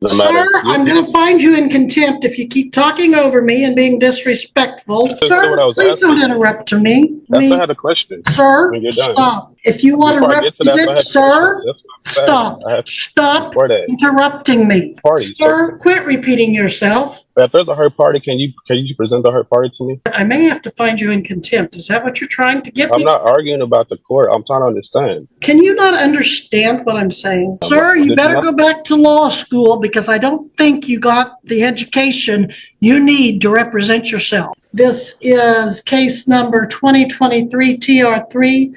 No Sir, I'm going to find you in contempt if you keep talking over me and being disrespectful. Sir, please don't interrupt me. That's why I had a question. Sir, When you're done. stop. If you want to Before I get to that, I represent, had sir, questions. That's what I'm saying. stop Before that. interrupting me. Party. Sir, quit repeating yourself. If there's a hurt party, can you present the hurt party to me? I may have to find you in contempt. Is that what you're trying to get me? I'm not arguing about the court. I'm trying to understand. Can you not understand what I'm saying? Sir, you better go back to law school because I don't think you got the education you need to represent yourself. This is case number 2023 TR3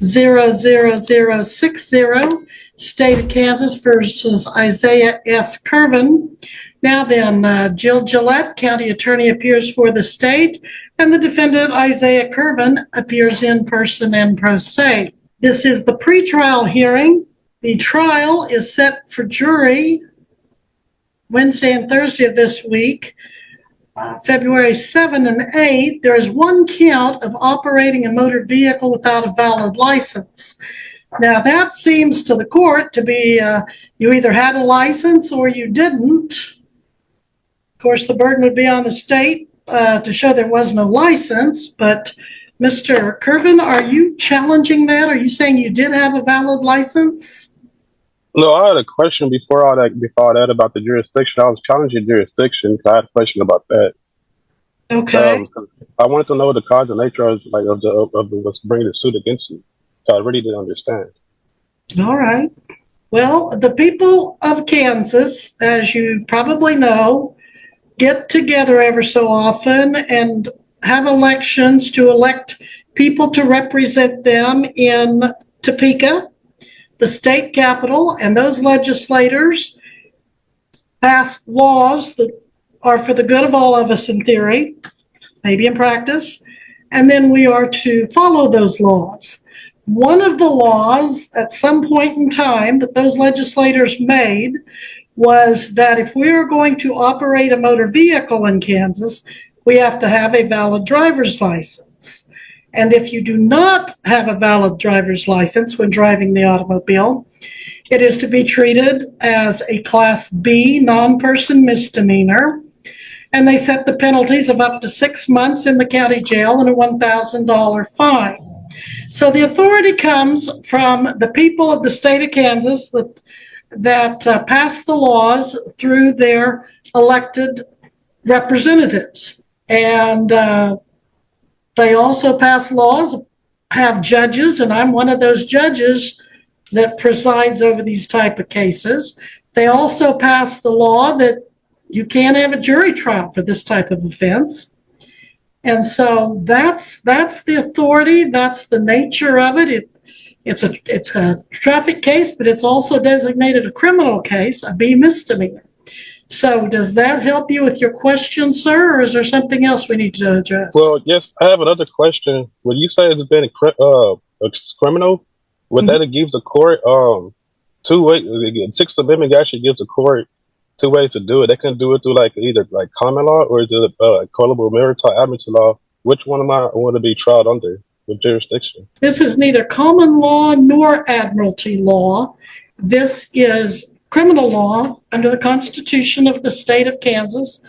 00060, State of Kansas versus Isaiah S. Curvin. Now then, Jill Gillette, County Attorney, appears for the state, and the defendant, Isaiah Curvin, appears in person and pro se. This is the pretrial hearing. The trial is set for jury Wednesday and Thursday of this week, February 7 and 8. There is one count of operating a motor vehicle without a valid license. Now, that seems to the court to be you either had a license or you didn't. Of course, the burden would be on the state to show there was no license, but Mr. Curvin, are you challenging that? Are you saying you did have a valid license? No, I had a question before all that about the jurisdiction. I was challenging jurisdiction. I had a question about that. Okay. I wanted to know the cause and nature of what's bringing the suit against you. I really didn't understand. All right. Well, the people of Kansas, as you probably know, get together ever so often and have elections to elect people to represent them in Topeka, the state capital, and those legislators pass laws that are for the good of all of us in theory, maybe in practice, and then we are to follow those laws. One of the laws at some point in time that those legislators made was that if we are going to operate a motor vehicle in Kansas, we have to have a valid driver's license. And if you do not have a valid driver's license when driving the automobile, it is to be treated as a Class B non-person misdemeanor. And they set the penalties of up to 6 months in the county jail and a $1,000 fine. So the authority comes from the people of the state of Kansas that pass the laws through their elected representatives. And they also pass laws, have judges, and I'm one of those judges that presides over these type of cases. They also pass the law that you can't have a jury trial for this type of offense. And so that's the authority, that's the nature of it. It's a traffic case, but it's also designated a criminal case, a B misdemeanor. So does that help you with your question, sir, or is there something else we need to address? Well, yes, I have another question. When you say it's been a criminal, would that give the court 2 ways? The Sixth Amendment actually gives the court 2 ways to do it. They can do it through either common law or is it colorable maritime admiralty law? Which one am I want to be tried under? With jurisdiction? This is neither common law nor admiralty law. This is criminal law under the Constitution of the state of Kansas,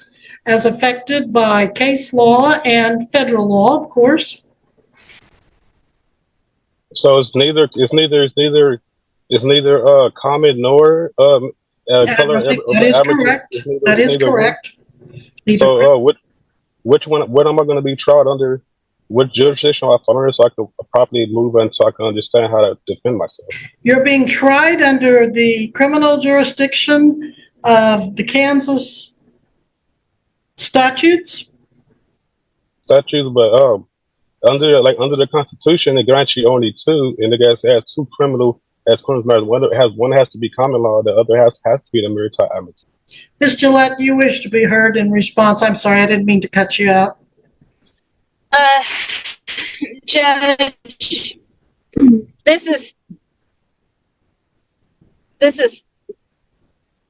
as affected by case law and federal law, of course. So it's neither common nor color. That is correct. That is correct. So which one? What am I going to be tried under? What jurisdiction I fall under so I can properly move and so I can understand how to defend myself? You're being tried under the criminal jurisdiction of the Kansas statutes. But under the Constitution, it grants you only 2, and it has 2 criminal matters. One has to be common law, the other has to be the maritime admiralty. Ms. Gillette, do you wish to be heard in response? I'm sorry, I didn't mean to cut you out. Judge, this is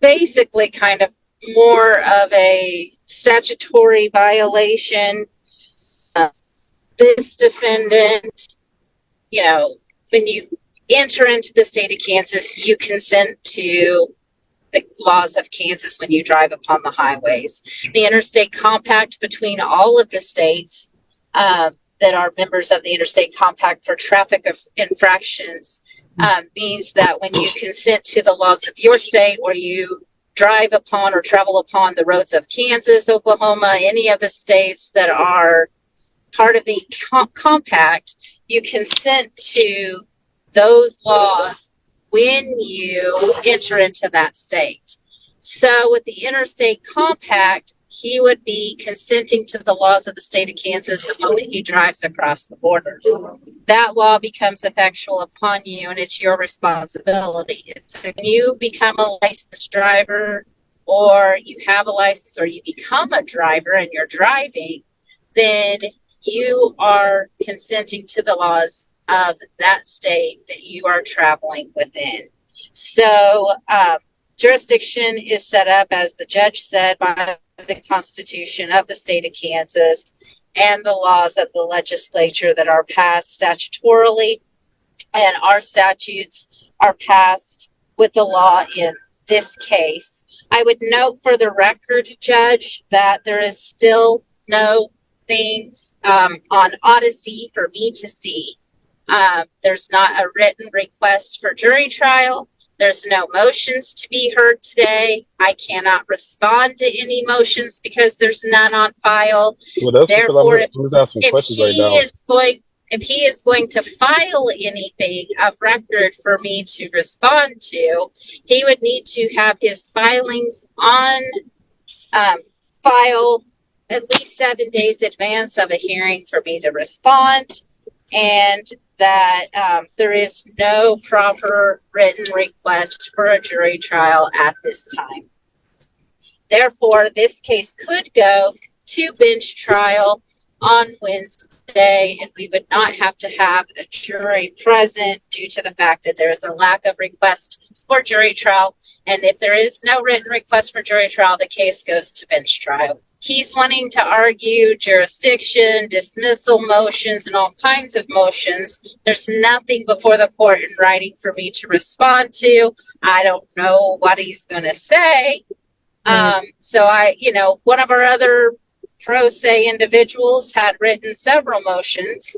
basically kind of more of a statutory violation. This defendant, when you enter into the state of Kansas, you consent to the laws of Kansas when you drive upon the highways. The interstate compact between all of the states that are members of the interstate compact for traffic infractions means that when you consent to the laws of your state, or you drive upon or travel upon the roads of Kansas, Oklahoma, any of the states that are part of the compact, you consent to those laws when you enter into that state. So with the interstate compact, he would be consenting to the laws of the state of Kansas the moment he drives across the border. That law becomes effectual upon you, and it's your responsibility. So when you become a licensed driver, or you have a license, or you become a driver and you're driving, then you are consenting to the laws of that state that you are traveling within. So jurisdiction is set up, as the judge said, by the Constitution of the state of Kansas and the laws of the legislature that are passed statutorily, and our statutes are passed with the law in this case. I would note for the record, Judge, that there is still no things on Odyssey for me to see. There's not a written request for jury trial. There's no motions to be heard today. I cannot respond to any motions because there's none on file. Well, that's Therefore, because I'm just asking questions right now. if he is going to file anything of record for me to respond to, he would need to have his filings on file at least 7 days advance of a hearing for me to respond, and that there is no proper written request for a jury trial at this time. Therefore, this case could go to bench trial on Wednesday, and we would not have to have a jury present due to the fact that there is a lack of request for jury trial. And if there is no written request for jury trial, the case goes to bench trial. He's wanting to argue jurisdiction, dismissal motions, and all kinds of motions. There's nothing before the court in writing for me to respond to. I don't know what he's going to say. So one of our other pro se individuals had written several motions.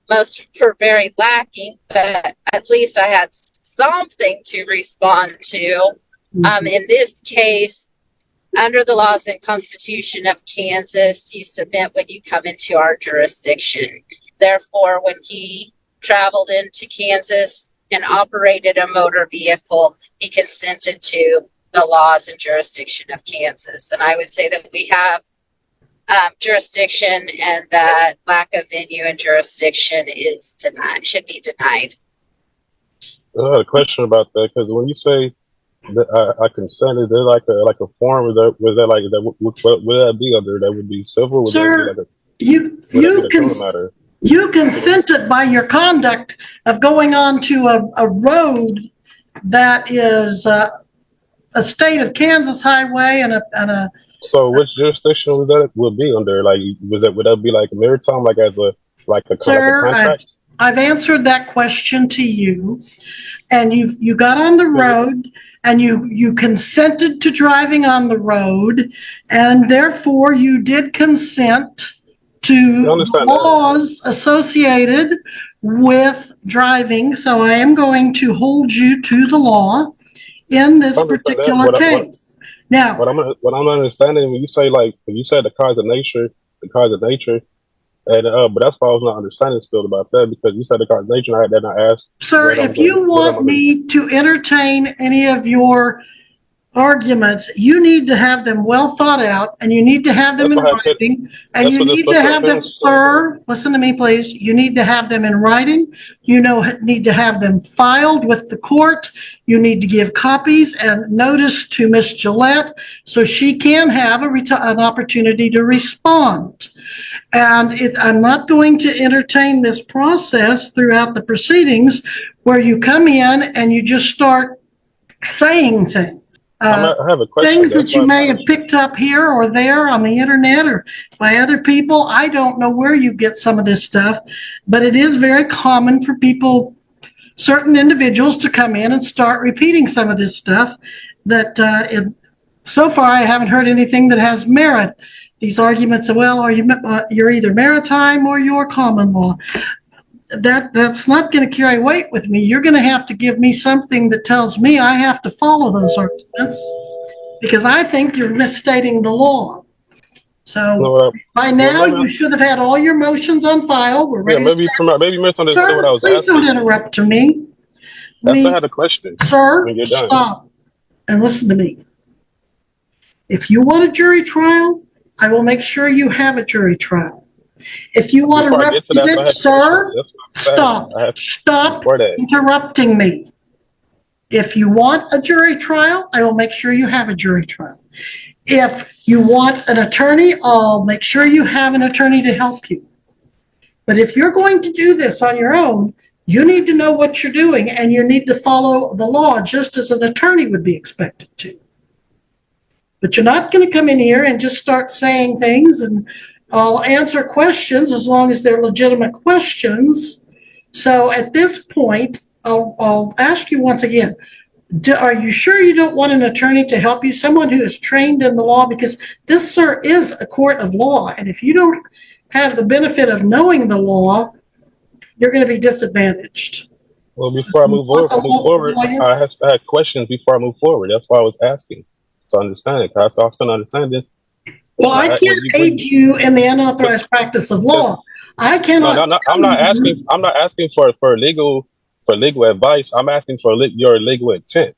Most were very lacking, but at least I had something to respond to. In this case, under the laws and Constitution of Kansas, you submit when you come into our jurisdiction. Therefore, when he traveled into Kansas and operated a motor vehicle, he consented to the laws and jurisdiction of Kansas. And I would say that we have jurisdiction, and that lack of venue and jurisdiction is denied, should be denied. I had a question about that, because when you say that I consent, is there like a form? Would that be under? That would be civil? Would Sir, that be like matter? You consented by your conduct of going onto a road that is a state of Kansas highway and a. So which jurisdiction would be under? Like, would that be like maritime, like as a Sir, contract? I've answered that question to you, and you got on the road, and you consented to driving on the road, and therefore you did consent to laws associated with driving. So I am going to hold you to the law in this particular case. Now, what I'm understanding, when you say the cause of nature, and but that's why I was not understanding still about that, because you said the cause of nature, and I asked. Sir, if you want me to entertain any of your arguments, you need to have them well thought out, and you need to have them in writing, and you need to have them, sir, listen to me, please. You need to have them in writing. You need to have them filed with the court. You need to give copies and notice to Miss Gillette so she can have an opportunity to respond. And I'm not going to entertain this process throughout the proceedings where you come in and you just start saying things. I have a question. Things that you may have picked up here or there on the internet or by other people. I don't know where you get some of this stuff, but it is very common for certain individuals to come in and start repeating some of this stuff. that so far I haven't heard anything that has merit. These arguments, well, you're either maritime or you're common law. That's not going to carry weight with me. You're going to have to give me something that tells me I have to follow those arguments, because I think you're misstating the law. So by now you should have had all your motions on file. We're ready. Yeah, maybe misunderstood Sir, what I was please asking. don't interrupt to me. I still had a question. Sir, when you're done. Stop and listen to me. If you want a jury trial, I will make sure you have a jury trial. If you want to represent, sir, stop interrupting me. If you want a jury trial, I will make sure you have a jury trial. If you want an attorney, I'll make sure you have an attorney to help you. But if you're going to do this on your own, you need to know what you're doing, and you need to follow the law just as an attorney would be expected to. But you're not going to come in here and just start saying things, and I'll answer questions as long as they're legitimate questions. So at this point, I'll ask you once again, are you sure you don't want an attorney to help you, someone who is trained in the law? Because this, sir, is a court of law, and if you don't have the benefit of knowing the law, you're going to be disadvantaged. Well, before I move forward, I had questions before I move forward. That's why I was asking to understand it. Because I was going to understand this. Well, I can't aid you in the unauthorized practice of law. I cannot. No, I'm not asking. I'm not asking for legal advice. I'm asking for your legal intent.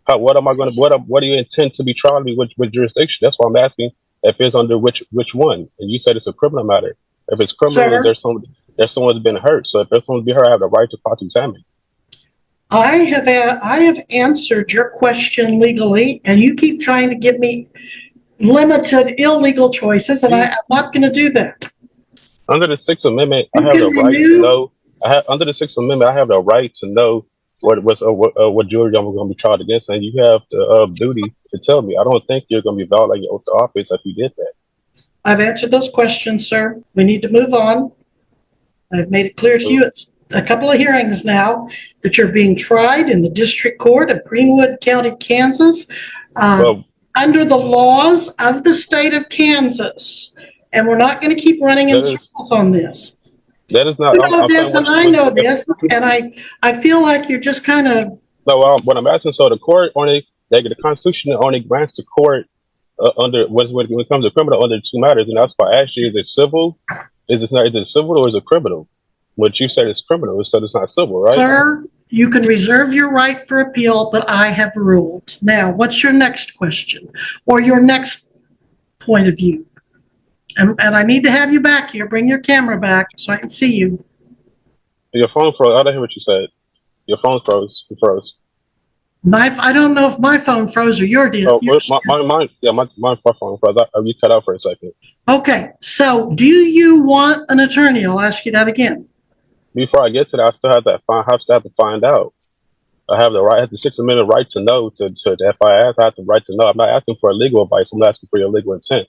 What am I going to? What do you intend to be trying me with jurisdiction? That's why I'm asking if it's under which one. And you said it's a criminal matter. If it's criminal, Sir, there's someone that's been hurt. So if there's someone to be hurt, I have the right to cross-examine. I have answered your question legally, and you keep trying to give me limited illegal choices, and I'm not going to do that. Under the Sixth Amendment, I have the right to know. Under the Sixth Amendment, I have the right to know what jury I'm going to be tried against, and you have the duty to tell me. I don't think you're going to be violating your oath to office if you did that. I've answered those questions, sir. We need to move on. I've made it clear to you, it's a couple of hearings now, that you're being tried in the District Court of Greenwood County, Kansas, under the laws of the state of Kansas. And we're not going to keep running in circles on this. That is not. You know this, and I know this, and I feel like you're just kind of. No, what I'm asking, so the court the Constitution only grants the court under when it comes to criminal under two matters, and that's why I asked you: is it civil? Is it civil or is it criminal? What you said is criminal, so it's not civil, right? Sir, you can reserve your right for appeal, but I have ruled. Now, what's your next question or your next point of view? And I need to have you back here. Bring your camera back so I can see you. Your phone froze. I didn't hear what you said. Your phone froze. You froze. I don't know if my phone froze or your deal. Oh, my phone froze. You cut out for a second. Okay, so do you want an attorney? I'll ask you that again. Before I get to that, I still have to find out. I have the Sixth Amendment right to know. If I ask, I have the right to know. I'm not asking for legal advice. I'm asking for your legal intent.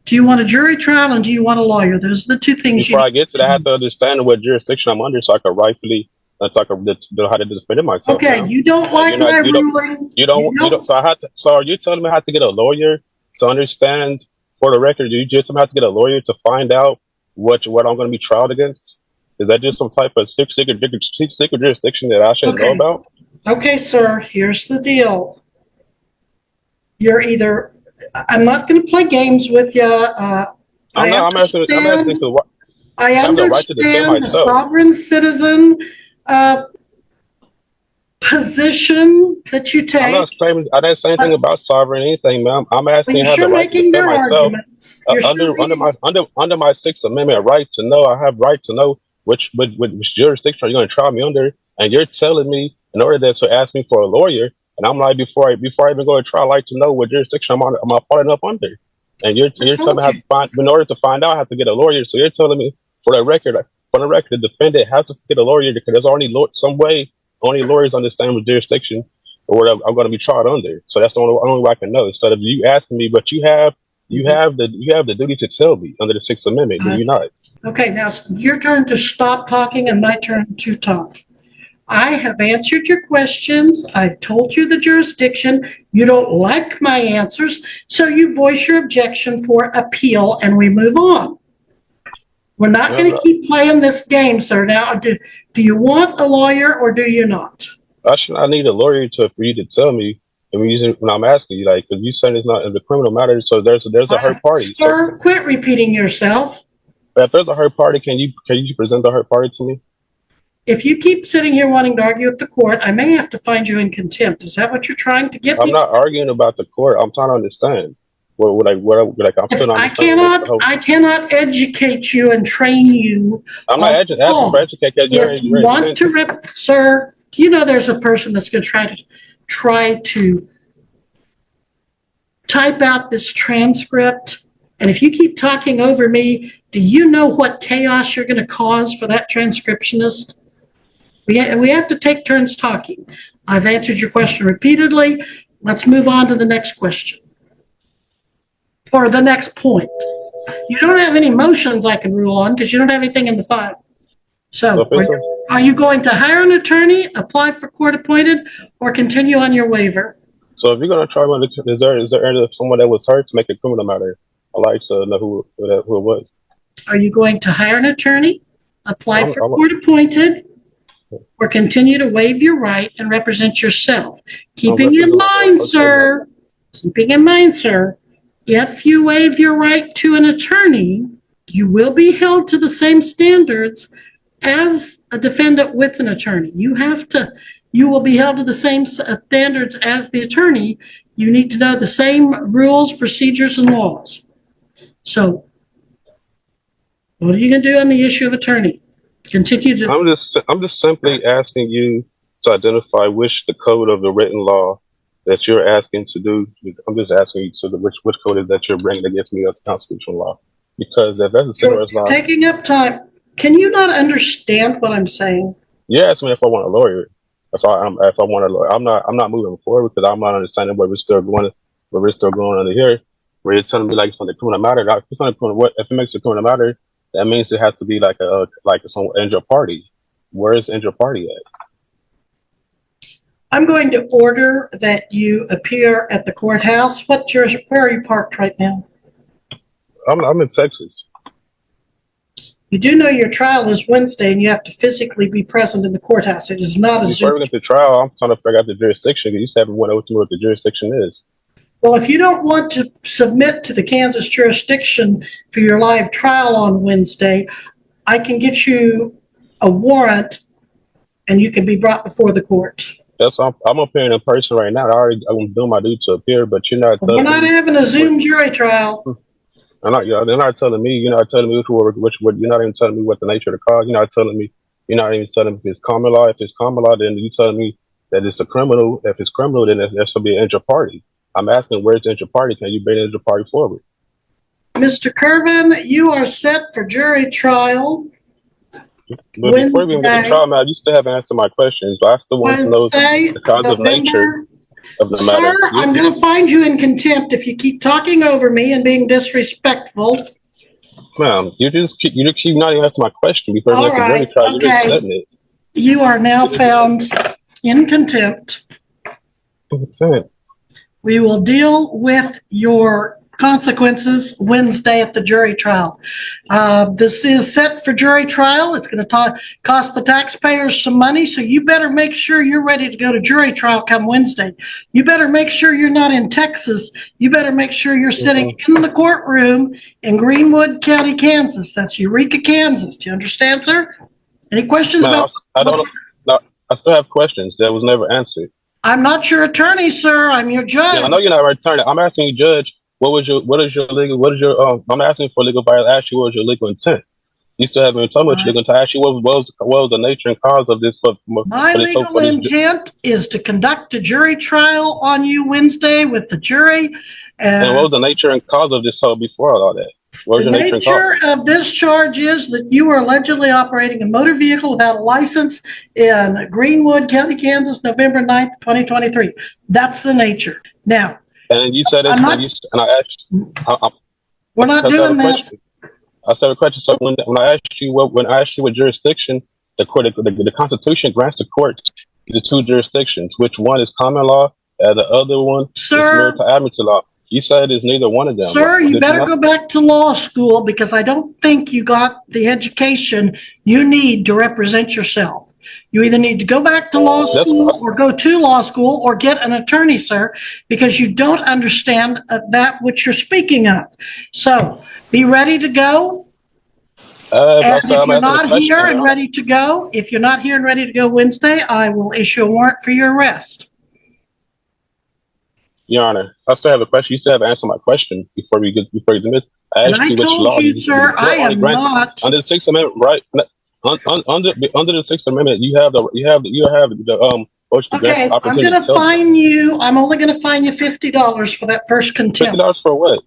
Do you want a jury trial and do you want a lawyer? Those are the two things. Before I get to that, I have to understand what jurisdiction I'm under so I can rightfully know how to defend myself. Okay, you don't like my ruling. You don't. So I have to. So are you telling me I have to get a lawyer to understand? For the record, do you just have to get a lawyer to find out what I'm going to be tried against? Is that just some type of secret jurisdiction that I shouldn't know about? Okay, sir. Here's the deal. You're either. I'm not going to play games with you. I understand the sovereign citizen position that you take. I'm not claiming. I didn't say anything about sovereign anything, ma'am. I'm asking how the right to defend myself under my Sixth Amendment right to know. I have right to know which jurisdiction are you going to try me under, and you're telling me in order to ask me for a lawyer. And I'm like, before I even go to trial, I like to know what jurisdiction I'm falling up under. And you're telling me in order to find out, I have to get a lawyer. So you're telling me, for the record, the defendant has to get a lawyer because there's only lawyers understand what jurisdiction or what I'm going to be tried under. So that's the only way I can know. Instead of you asking me, but you have the duty to tell me under the Sixth Amendment. Do you not? Okay, now it's your turn to stop talking and my turn to talk. I have answered your questions. I've told you the jurisdiction. You don't like my answers, so you voice your objection for appeal and we move on. We're not going to keep playing this game, sir. Now, do you want a lawyer or do you not? I need a lawyer for you to tell me. When I'm asking you, like, because you saying it's not in the criminal matter, so there's a hurt party. Sir, quit repeating yourself. But if there's a hurt party, can you present the hurt party to me? If you keep sitting here wanting to argue with the court, I may have to find you in contempt. Is that what you're trying to get me? I'm not arguing about the court. I'm trying to understand. I cannot educate you and train you. I'm not asking for educate. If you want to, sir, do you know there's a person that's going to try to type out this transcript? And if you keep talking over me, do you know what chaos you're going to cause for that transcriptionist? We have to take turns talking. I've answered your question repeatedly. Let's move on to the next question. Or the next point. You don't have any motions I can rule on because you don't have anything in the file. So, are you going to hire an attorney, apply for court appointed, or continue on your waiver? So if you're going to try, is there someone that was hurt to make a criminal matter? I'd like to know who it was. Are you going to hire an attorney, apply for court appointed, or continue to waive your right and represent yourself? Keeping in mind, sir, if you waive your right to an attorney, you will be held to the same standards as a defendant with an attorney. You will be held to the same standards as the attorney. You need to know the same rules, procedures, and laws. So, what are you going to do on the issue of attorney? Continue to. I'm just simply asking you to identify which the code of the written law that you're asking to do. I'm just asking you to which code is that you're bringing against me as constitutional law. Because if that's a similar law, taking up time. Can you not understand what I'm saying? Yeah, ask me if I want a lawyer. If I want a lawyer, I'm not moving forward because I'm not understanding where we're still going under here. Where you're telling me like it's on the criminal matter. If it makes a criminal matter, that means it has to be like some injured party. Where is injured party at? I'm going to order that you appear at the courthouse. Where are you parked right now? I'm in Texas. You do know your trial is Wednesday and you have to physically be present in the courthouse. It is not a Zoom. Before we get to trial, I'm trying to figure out the jurisdiction. You said we went over to what the jurisdiction is. Well, if you don't want to submit to the Kansas jurisdiction for your live trial on Wednesday, I can get you a warrant and you can be brought before the court. I'm appearing in person right now. I'm doing my duty to appear, but you're not. We're not having a Zoom jury trial. They're not telling me. You're not telling me which. You're not even telling me what the nature of the cause. You're not telling me. You're not even telling me if it's common law. If it's common law, then you're telling me that it's a criminal. If it's criminal, then there should be an injured party. I'm asking, where's the injured party? Can you bring the injured party forward? Mr. Kervin, you are set for jury trial. But before we even get to trial, man, you still haven't answered my questions. I still want to know the cause of nature of the matter. Sir, I'm going to find you in contempt if you keep talking over me and being disrespectful. Ma'am, you keep not even answering my question before we get to jury trial. You're just setting it. You are now found in contempt. That's it. We will deal with your consequences Wednesday at the jury trial. This is set for jury trial. It's going to cost the taxpayers some money, so you better make sure you're ready to go to jury trial come Wednesday. You better make sure you're not in Texas. You better make sure you're sitting in the courtroom in Greenwood County, Kansas. That's Eureka, Kansas. Do you understand, sir? Any questions about? I still have questions that was never answered. I'm not your attorney, sir. I'm your judge. Yeah, I know you're not an attorney. I'm asking you, Judge. I'm asking for legal violation. Ask you what was your legal intent. You still haven't told me what your legal intent. I ask you what was the nature and cause of this. My legal intent is to conduct a jury trial on you Wednesday with the jury. And what was the nature and cause of this whole before all that? What was the nature of this charge is that you were allegedly operating a motor vehicle without a license in Greenwood County, Kansas, November 9th, 2023. That's the nature. Now, and you said we're not doing this. I said a question. So when I asked you what jurisdiction the Constitution grants the courts the two jurisdictions. Which one is common law, and the other one is Sir, military admiralty law. You said it's neither one of them. sir, you Did you better not? go back to law school because I don't think you got the education you need to represent yourself. You either need to go back to law school or go to law school or get an attorney, sir, because you don't understand that which you're speaking of. So be ready to go. And if you're not here and ready to go, if you're not here and ready to go Wednesday, I will issue a warrant for your arrest. Your Honor, I still have a question. You still have to answer my question before you dismiss. I And asked I you which told law you, sir, I am not. under the Sixth Amendment, right? Under the Sixth Amendment, you have the Okay, I'm opportunity going to to tell them. fine you. I'm only going to fine you $50 for that first contempt. $50 for what?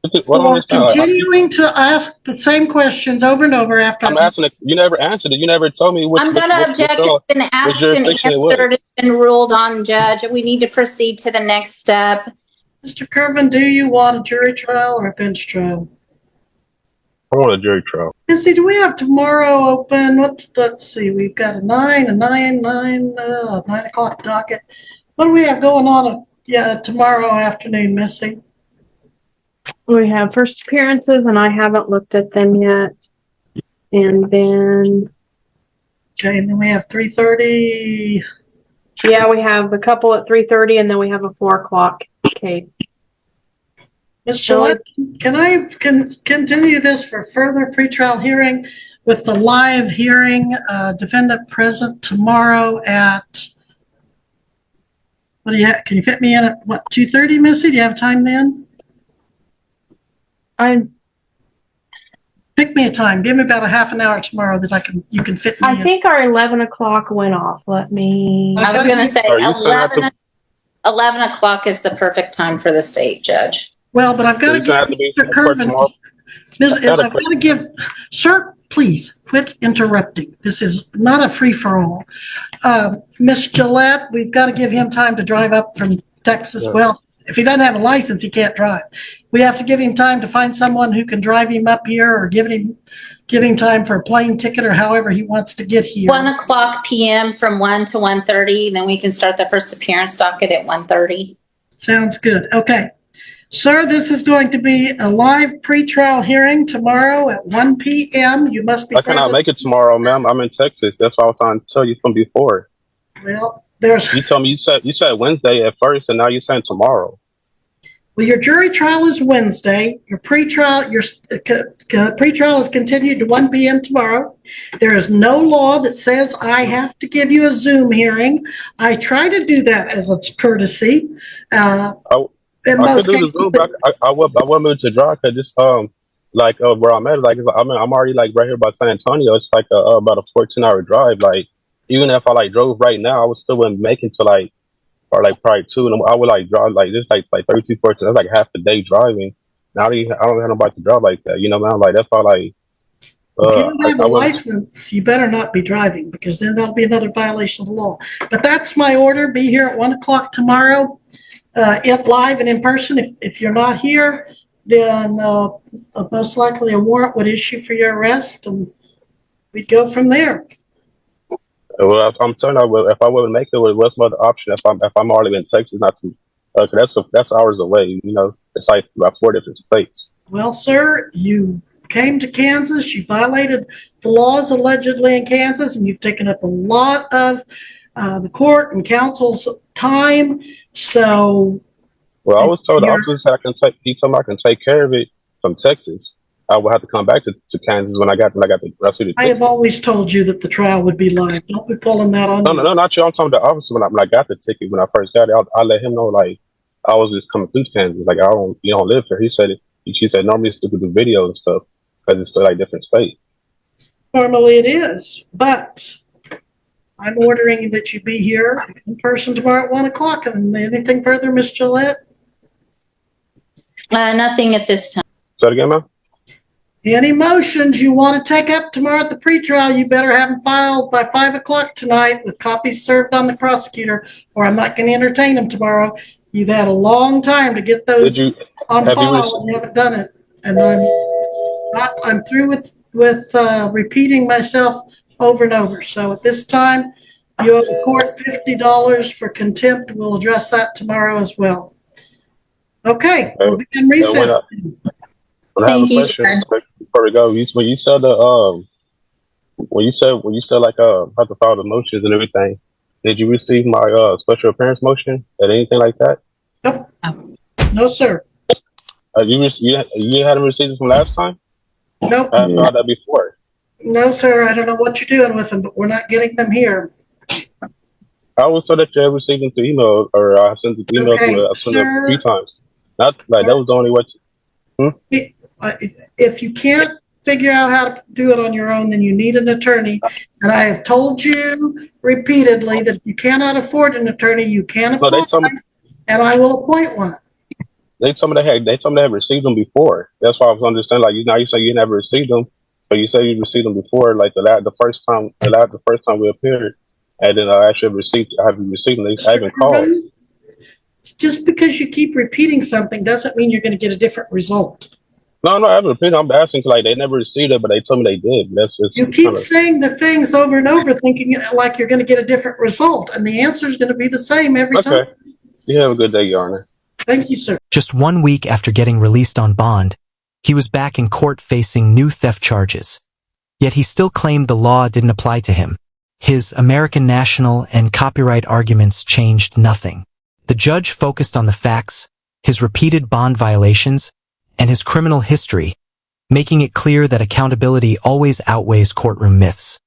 What I don't For understand. continuing to ask the same questions over and over after I'm asking it. You never answered it. You never told me I'm going to object. It's been asked and answered. It's been ruled on, Judge. We need to proceed to the next step. Mr. Kervin, do you want a jury trial or a bench trial? I want a jury trial. Missy, do we have tomorrow open? Let's see. We've got a 9 o'clock docket. What do we have going on tomorrow afternoon, Missy? We have first appearances, and I haven't looked at them yet. And then... Okay, and then we have 3:30. Yeah, we have a couple at 3:30, and then we have a 4 o'clock case. Ms. Gillette, can I continue this for further pretrial hearing with the live hearing, defendant present tomorrow at, what do you have? Can you fit me in at, 2:30, Missy? Do you have time then? Pick me a time. Give me about a half an hour tomorrow that you can fit me in. I think our 11 o'clock went off. Let me... I was going to say 11 o'clock is the perfect time for the state, Judge. Well, but I've got to give Mr. Kervin, I've got to give, sir, please quit interrupting. This is not a free-for-all. Ms. Gillette, we've got to give him time to drive up from Texas. Yeah. Well, if he doesn't have a license, he can't drive. We have to give him time to find someone who can drive him up here or give him time for a plane ticket or however he wants to get here. 1 o'clock p.m. from 1 to 1:30. Then we can start the first appearance docket at 1:30. Sounds good. Okay. Sir, this is going to be a live pretrial hearing tomorrow at 1 p.m. You must be present. I cannot make it tomorrow, ma'am. I'm in Texas. That's what I was trying to tell you from before. Well, you told me you said Wednesday at first, and now you're saying tomorrow. Well, your jury trial is Wednesday. Your pretrial is continued to 1 p.m. tomorrow. There is no law that says I have to give you a Zoom hearing. I try to do that as a courtesy. I could do the Zoom, but I wasn't able to drive because this where I'm at, I'm already right here by San Antonio. It's about a 14-hour drive. Even if I drove right now, I would still wouldn't make it to probably 2, and I would drive just 32, 14. That's half a day driving. Now I don't have nobody to drive like that. You know, man. That's why if you don't have a license, you better not be driving because then that'll be another violation of the law. But that's my order. Be here at 1 o'clock tomorrow. Live and in person. If you're not here, then most likely a warrant would issue for your arrest, and we'd go from there. Well, I'm telling you, if I wouldn't make it, what's my other option? If I'm already in Texas, not to, that's hours away. You know, it's about 4 different states. Well, sir, you came to Kansas. You violated the laws allegedly in Kansas, and you've taken up a lot of the court and counsel's time. So, well, I was told the officer said he told me I can take care of it from Texas. I will have to come back to Kansas when I got the rest of the ticket. I have always told you that the trial would be live. Don't be pulling that on me. No, not you. I'm talking about the officer when I got the ticket. When I first got it, I let him know I was just coming through Kansas. You don't live here. He said normally it's to do the video and stuff because it's different state. Normally it is, but I'm ordering that you be here in person tomorrow at 1 o'clock. And anything further, Ms. Gillette? Nothing at this time. Say it again, ma'am. Any motions you want to take up tomorrow at the pretrial, you better have them filed by 5 o'clock tonight with copies served on the prosecutor, or I'm not going to entertain them tomorrow. You've had a long time to get those on file and you haven't done it. And I'm through with repeating myself over and over. So at this time, you owe the court $50 for contempt. We'll address that tomorrow as well. Okay, we'll begin recess. When I have a question before we go, when you said like how to file the motions and everything, did you receive my special appearance motion or anything like that? Nope. No, sir. You hadn't received it from last time? Nope. I filed that before. No, sir. I don't know what you're doing with them, but we're not getting them here. I was told that you had received them through email, or I sent the email to a few times. Not like that was the only way. If you can't figure out how to do it on your own, then you need an attorney. And I have told you repeatedly that if you cannot afford an attorney, you can appoint one, and I will appoint one. They told me they had received them before. That's why I was understanding. Like you say you never received them, but you say you received them before. Like the first time we appeared, and then I actually haven't received them. I haven't called. Just because you keep repeating something doesn't mean you're going to get a different result. No, I haven't repeated. I'm asking like they never received it, but they told me they did. That's just you keep saying the things over and over, thinking like you're going to get a different result, and the answer is going to be the same every time. You have a good day, Your Honor. Thank you, sir. Just 1 week after getting released on bond, he was back in court facing new theft charges. Yet he still claimed the law didn't apply to him. His American national and copyright arguments changed nothing. The judge focused on the facts, his repeated bond violations, and his criminal history, making it clear that accountability always outweighs courtroom myths.